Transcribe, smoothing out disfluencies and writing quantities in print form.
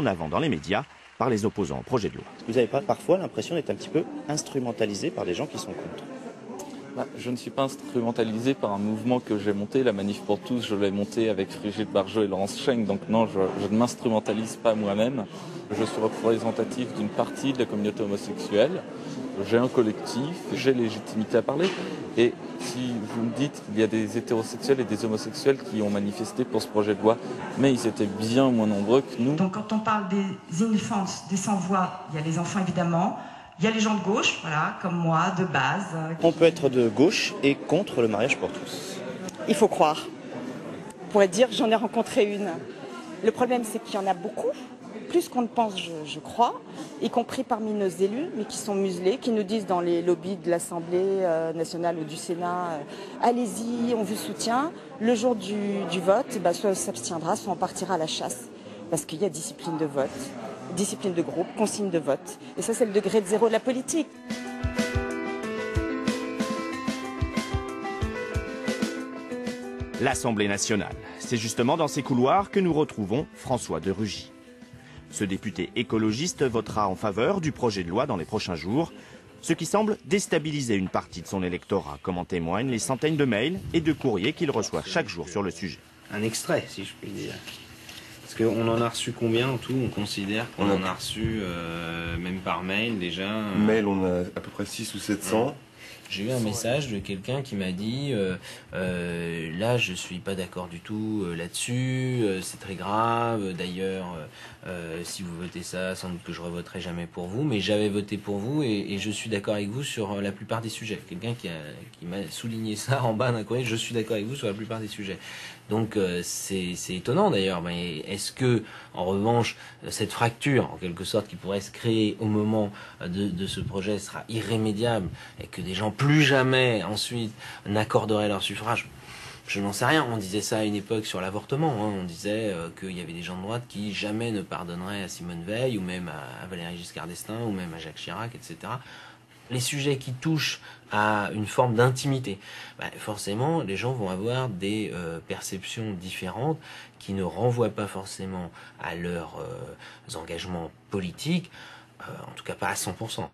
en avant dans les médias par les opposants au projet de loi. Vous n'avez pas parfois l'impression d'être un petit peu instrumentalisé par des gens qui sont contre? Je ne suis pas instrumentalisé par un mouvement que j'ai monté. La Manif pour tous, je l'ai monté avec Brigitte Bardot et Laurence Schenck. Donc non, je ne m'instrumentalise pas moi-même. Je suis représentatif d'une partie de la communauté homosexuelle. J'ai un collectif, j'ai légitimité à parler. Et si vous me dites qu'il y a des hétérosexuels et des homosexuels qui ont manifesté pour ce projet de loi, mais ils étaient bien moins nombreux que nous. Donc quand on parle des Ilnifants, des sans-voix, il y a les enfants évidemment. Il y a les gens de gauche, voilà, comme moi, de base. On peut être de gauche et contre le mariage pour tous. Il faut croire. On pourrait dire, j'en ai rencontré une. Le problème, c'est qu'il y en a beaucoup, plus qu'on ne pense, je crois, y compris parmi nos élus, mais qui sont muselés, qui nous disent dans les lobbies de l'Assemblée nationale ou du Sénat, allez-y, on vous soutient. Le jour du vote, soit on s'abstiendra, soit on partira à la chasse. Parce qu'il y a discipline de vote, discipline de groupe, consigne de vote. Et ça, c'est le degré de zéro de la politique. L'Assemblée nationale. C'est justement dans ces couloirs que nous retrouvons François de Rugy. Ce député écologiste votera en faveur du projet de loi dans les prochains jours, ce qui semble déstabiliser une partie de son électorat, comme en témoignent les centaines de mails et de courriers qu'il reçoit chaque jour sur le sujet. Un extrait, si je puis dire. Parce qu'on en a reçu combien en tout? On considère qu'on en a reçu, même par mail déjà Mail, on a à peu près 600 ou 700. J'ai eu un message de quelqu'un qui m'a dit là je suis pas d'accord du tout là-dessus, c'est très grave, d'ailleurs si vous votez ça, sans doute que je revoterai jamais pour vous, mais j'avais voté pour vous et je suis d'accord avec vous sur la plupart des sujets. Quelqu'un qui m'a souligné ça en bas d'un courrier, je suis d'accord avec vous sur la plupart des sujets. Donc c'est étonnant d'ailleurs, mais est-ce que en revanche cette fracture en quelque sorte qui pourrait se créer au moment de ce projet sera irrémédiable et que des gens plus jamais ensuite n'accorderaient leur suffrage? Je n'en sais rien. On disait ça à une époque sur l'avortement. On disait qu'il y avait des gens de droite qui jamais ne pardonneraient à Simone Veil ou même à Valéry Giscard d'Estaing ou même à Jacques Chirac, etc. Les sujets qui touchent à une forme d'intimité, forcément, les gens vont avoir des perceptions différentes qui ne renvoient pas forcément à leurs engagements politiques, en tout cas pas à 100%.